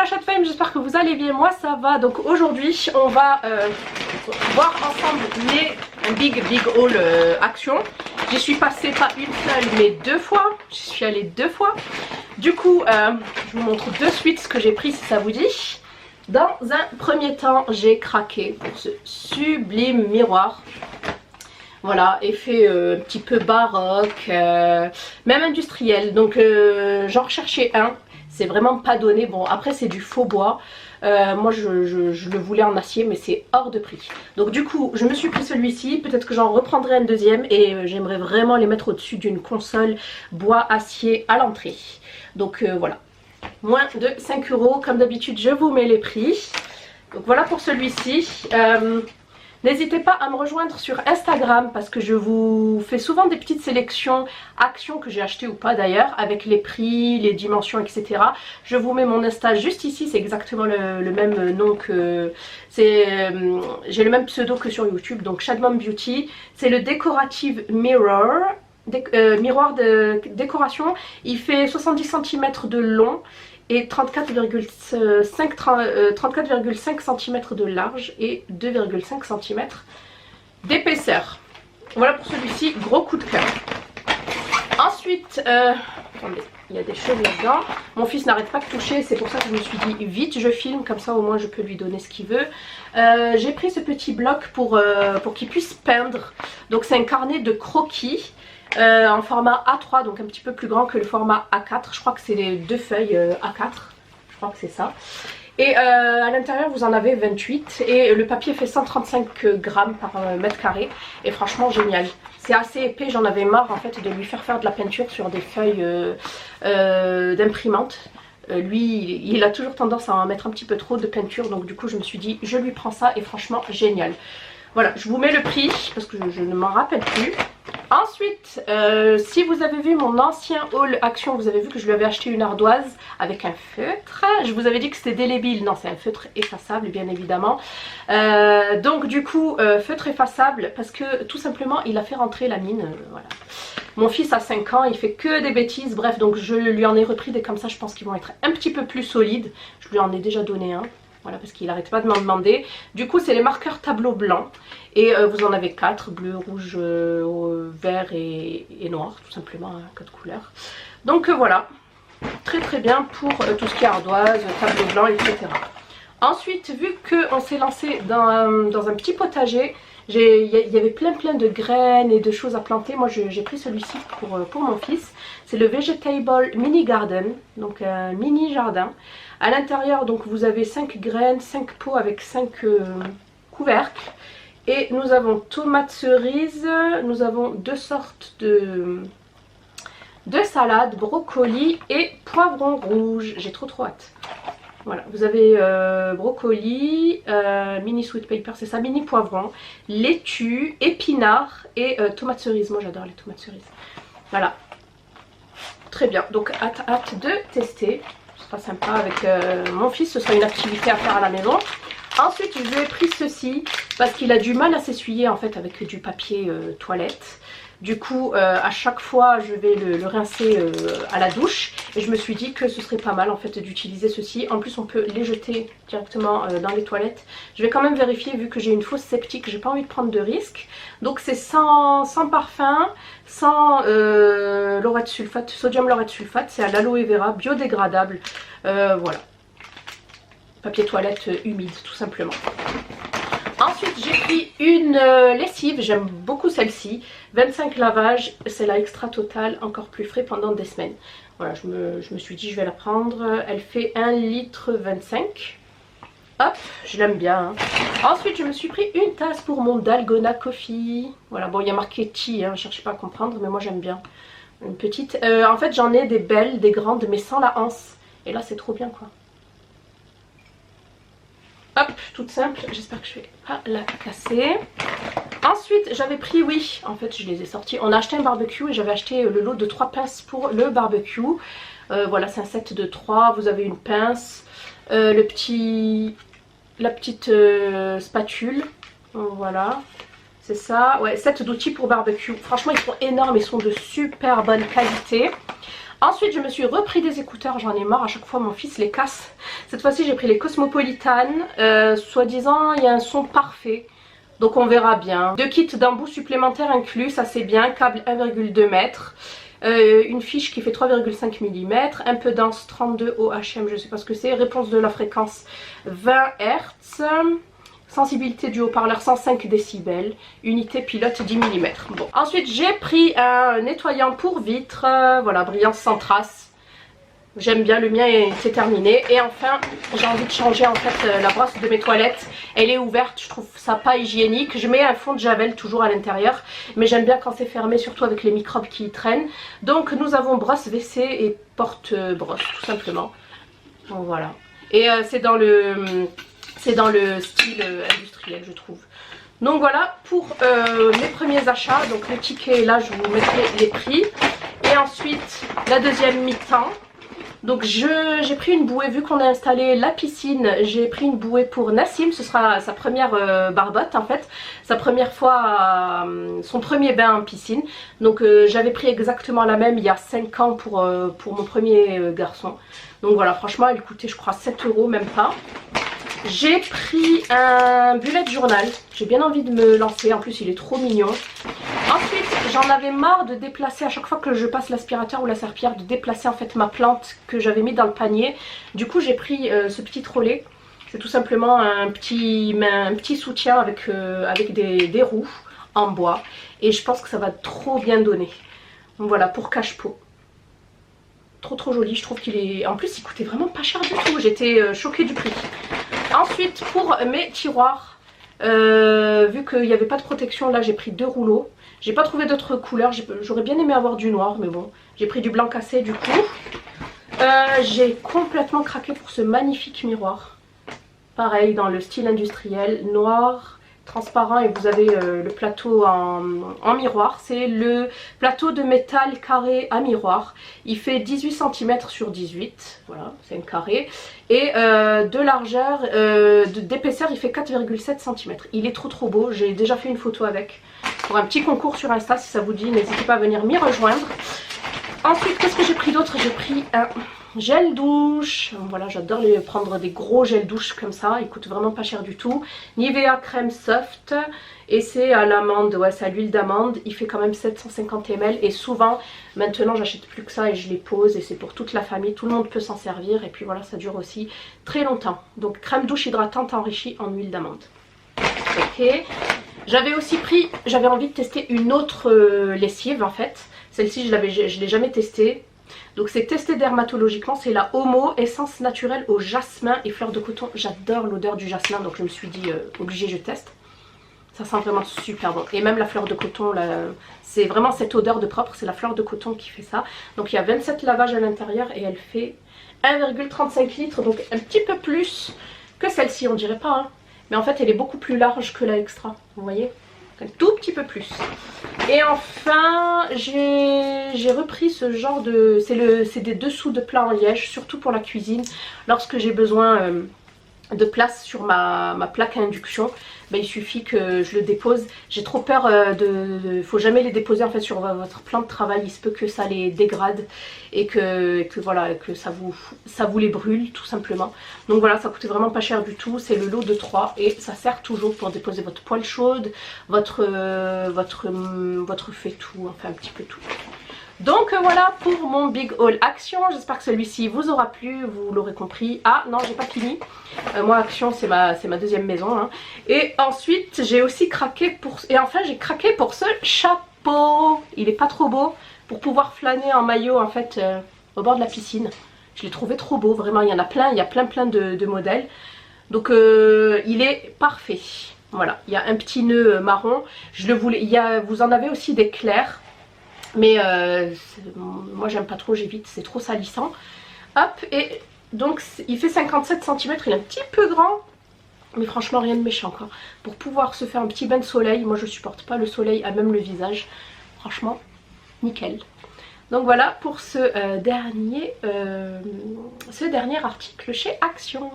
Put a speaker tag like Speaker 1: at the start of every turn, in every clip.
Speaker 1: la chatte femme, j'espère que vous allez bien, moi ça va. Donc aujourd'hui on va voir ensemble un big haul action. J'y suis passée pas une seule mais deux fois, j'y suis allée deux fois. Du coup je vous montre de suite ce que j'ai pris si ça vous dit. Dans un premier temps j'ai craqué pour ce sublime miroir. Voilà, effet un petit peu baroque, même industriel. Donc j'en recherchais un. C'est vraiment pas donné. Bon, après c'est du faux bois. Moi je le voulais en acier mais c'est hors de prix. Donc du coup je me suis pris celui-ci. Peut-être que j'en reprendrai un deuxième. Et j'aimerais vraiment les mettre au-dessus d'une console bois acier à l'entrée. Donc voilà. Moins de 5 €. Comme d'habitude je vous mets les prix. Donc voilà pour celui-ci. N'hésitez pas à me rejoindre sur Instagram parce que je vous fais souvent des petites sélections actions que j'ai achetées ou pas d'ailleurs avec les prix, les dimensions etc. Je vous mets mon Insta juste ici, c'est exactement le même nom que... j'ai le même pseudo que sur YouTube, donc Shadmom Beauty. C'est le Decorative Mirror, miroir de décoration. Il fait 70 cm de long et 34,5 cm de large et 2,5 cm d'épaisseur. Voilà pour celui-ci, gros coup de cœur. Ensuite, attendez, il y a des cheveux là-dedans. Mon fils n'arrête pas de toucher, c'est pour ça que je me suis dit vite je filme, comme ça au moins je peux lui donner ce qu'il veut. J'ai pris ce petit bloc pour qu'il puisse peindre. Donc c'est un carnet de croquis. En format A3, donc un petit peu plus grand que le format A4. Je crois que c'est les deux feuilles A4. Je crois que c'est ça. Et à l'intérieur vous en avez 28. Et le papier fait 135 grammes par mètre carré. Et franchement génial. C'est assez épais, j'en avais marre en fait de lui faire de la peinture sur des feuilles d'imprimante. Lui il a toujours tendance à en mettre un petit peu trop de peinture. Donc du coup je me suis dit je lui prends ça et franchement génial. Voilà, je vous mets le prix parce que je ne m'en rappelle plus. Ensuite, si vous avez vu mon ancien haul action, vous avez vu que je lui avais acheté une ardoise avec un feutre. Je vous avais dit que c'était délébil, non c'est un feutre effaçable bien évidemment. Donc du coup, feutre effaçable parce que tout simplement il a fait rentrer la mine, voilà. Mon fils a 5 ans, il fait que des bêtises, bref donc je lui en ai repris des comme ça, je pense qu'ils vont être un petit peu plus solides. Je lui en ai déjà donné un. Voilà, parce qu'il n'arrête pas de m'en demander. Du coup, c'est les marqueurs tableau blanc. Et vous en avez 4, bleu, rouge, vert et noir, tout simplement, hein, 4 couleurs. Donc voilà, très bien pour tout ce qui est ardoise, tableau blanc, etc. Ensuite, vu qu'on s'est lancé dans un petit potager, il y avait plein de graines et de choses à planter. Moi, j'ai pris celui-ci pour mon fils. C'est le Vegetable Mini Garden, donc un mini jardin. À l'intérieur, donc vous avez 5 graines, 5 pots avec 5 couvercles. Et nous avons tomates cerises, nous avons deux sortes de salades, brocoli et poivron rouge. J'ai trop hâte. Voilà, vous avez brocoli, mini sweet pepper, c'est ça, mini poivron, laitue, épinards et tomates cerises. Moi j'adore les tomates cerises. Voilà, très bien. Donc hâte de tester. Ce sera sympa avec mon fils, ce sera une activité à faire à la maison. Ensuite je lui ai pris ceci parce qu'il a du mal à s'essuyer en fait avec du papier toilette. Du coup à chaque fois je vais le rincer à la douche. Et je me suis dit que ce serait pas mal en fait d'utiliser ceci. En plus on peut les jeter directement dans les toilettes. Je vais quand même vérifier vu que j'ai une fosse septique, j'ai pas envie de prendre de risques. Donc c'est sans parfum, sans laurette sulfate, sodium laurette sulfate. C'est à l'aloe vera, biodégradable. Voilà. Papier toilette humide tout simplement. Ensuite j'ai pris une lessive, j'aime beaucoup celle-ci, 25 lavages, c'est la extra totale, encore plus frais pendant des semaines. Voilà, je me suis dit je vais la prendre, elle fait 1,25 litre. Hop, je l'aime bien. Hein. Ensuite je me suis pris une tasse pour mon Dalgona Coffee. Voilà, bon il y a marqué tea, hein, cherchez pas à comprendre, mais moi j'aime bien. Une petite, en fait j'en ai des belles, des grandes, mais sans la anse. Et là c'est trop bien quoi. Hop, toute simple, j'espère que je vais pas la casser. Ensuite j'avais pris, oui, en fait je les ai sortis. On a acheté un barbecue et j'avais acheté le lot de 3 pinces pour le barbecue. Voilà, c'est un set de 3, vous avez une pince, la petite spatule, voilà, c'est ça. Ouais, set d'outils pour barbecue. Franchement ils sont énormes, ils sont de super bonne qualité. Ensuite, je me suis repris des écouteurs, j'en ai marre, à chaque fois mon fils les casse. Cette fois-ci, j'ai pris les Cosmopolitan. Soi-disant, il y a un son parfait. Donc on verra bien. 2 kits d'embout supplémentaires inclus, ça c'est bien. Câble 1,2 m. Une fiche qui fait 3,5 mm. Un peu dense 32 OHM, je ne sais pas ce que c'est. Réponse de la fréquence 20 Hz. Sensibilité du haut-parleur 105 décibels. Unité pilote 10 mm. Bon. Ensuite j'ai pris un nettoyant pour vitres. Voilà, brillance sans trace. J'aime bien, le mien c'est terminé. Et enfin j'ai envie de changer en fait la brosse de mes toilettes. Elle est ouverte, je trouve ça pas hygiénique. Je mets un fond de javel toujours à l'intérieur, mais j'aime bien quand c'est fermé, surtout avec les microbes qui y traînent. Donc nous avons brosse WC et porte-brosse tout simplement. Donc voilà. Et c'est dans le style industriel je trouve. Donc voilà pour mes premiers achats. Donc le ticket là, je vous mettrai les prix. Et ensuite la deuxième mi-temps. Donc j'ai pris une bouée, vu qu'on a installé la piscine, j'ai pris une bouée pour Nassim. Ce sera sa première barbotte en fait, sa première fois, son premier bain en piscine. Donc j'avais pris exactement la même il y a 5 ans pour mon premier garçon. Donc voilà, franchement elle coûtait je crois 7 €, même pas. J'ai pris un bullet journal, j'ai bien envie de me lancer, en plus il est trop mignon. Ensuite j'en avais marre de déplacer à chaque fois que je passe l'aspirateur ou la serpillière, de déplacer en fait ma plante que j'avais mis dans le panier. Du coup j'ai pris ce petit trolley, c'est tout simplement un petit soutien avec des roues en bois. Et je pense que ça va trop bien donner. Donc voilà, pour cache-pot. Trop joli, je trouve qu'il est... En plus il coûtait vraiment pas cher du tout, j'étais choquée du prix. Ensuite pour mes tiroirs, vu qu'il n'y avait pas de protection, là j'ai pris 2 rouleaux. J'ai pas trouvé d'autres couleurs, j'aurais bien aimé avoir du noir mais bon, j'ai pris du blanc cassé du coup. J'ai complètement craqué pour ce magnifique miroir. Pareil dans le style industriel, noir, transparent, et vous avez le plateau en miroir. C'est le plateau de métal carré à miroir. Il fait 18 cm sur 18, voilà, c'est un carré. Et de largeur, d'épaisseur, il fait 4,7 cm. Il est trop beau, j'ai déjà fait une photo avec. Pour un petit concours sur Insta, si ça vous dit, n'hésitez pas à venir m'y rejoindre. Ensuite, qu'est-ce que j'ai pris d'autre? J'ai pris un gel douche. Voilà, j'adore prendre des gros gels douche comme ça. Il coûte vraiment pas cher du tout. Nivea crème soft. Et c'est à l'amande, ouais, c'est à l'huile d'amande. Il fait quand même 750 ml. Et souvent, maintenant, j'achète plus que ça et je les pose. Et c'est pour toute la famille. Tout le monde peut s'en servir. Et puis voilà, ça dure aussi très longtemps. Donc, crème douche hydratante enrichie en huile d'amande. Ok. J'avais aussi pris, j'avais envie de tester une autre lessive en fait. Celle-ci je l'ai jamais testée. Donc c'est testé dermatologiquement, c'est la Homo essence naturelle au jasmin et fleurs de coton. J'adore l'odeur du jasmin, donc je me suis dit obligée je teste. Ça sent vraiment super bon. Et même la fleur de coton, c'est vraiment cette odeur de propre, c'est la fleur de coton qui fait ça. Donc il y a 27 lavages à l'intérieur et elle fait 1,35 litres, donc un petit peu plus que celle-ci, on dirait pas hein. Mais en fait elle est beaucoup plus large que la extra, vous voyez, un tout petit peu plus. Et enfin j'ai repris ce genre de... c'est des dessous de plat en liège, surtout pour la cuisine. Lorsque j'ai besoin de place sur ma plaque à induction, ben, il suffit que je le dépose. J'ai trop peur faut jamais les déposer en fait sur votre plan de travail, il se peut que ça les dégrade et que voilà, que ça vous les brûle tout simplement. Donc voilà, ça coûtait vraiment pas cher du tout, c'est le lot de 3 et ça sert toujours pour déposer votre poêle chaude, votre faitout, enfin un petit peu tout. Donc voilà pour mon big haul Action, j'espère que celui-ci vous aura plu, vous l'aurez compris. Ah non, j'ai pas fini, moi Action c'est ma deuxième maison hein. Et ensuite j'ai aussi craqué j'ai craqué pour ce chapeau. Il est pas trop beau, pour pouvoir flâner en maillot en fait au bord de la piscine. Je l'ai trouvé trop beau, vraiment, il y en a plein, il y a plein de modèles. Donc il est parfait. Voilà, il y a un petit nœud marron, je le voulais, vous en avez aussi des clairs. Mais moi j'aime pas trop, j'évite, c'est trop salissant. Hop, et donc il fait 57 cm, il est un petit peu grand. Mais franchement rien de méchant quoi. Pour pouvoir se faire un petit bain de soleil, moi je supporte pas le soleil à même le visage. Franchement, nickel. Donc voilà pour ce dernier article chez Action.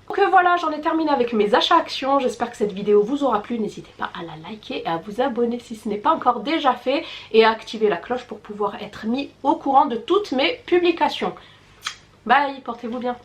Speaker 1: Donc voilà, j'en ai terminé avec mes achats actions. J'espère que cette vidéo vous aura plu. N'hésitez pas à la liker et à vous abonner si ce n'est pas encore déjà fait. Et à activer la cloche pour pouvoir être mis au courant de toutes mes publications. Bye, portez-vous bien.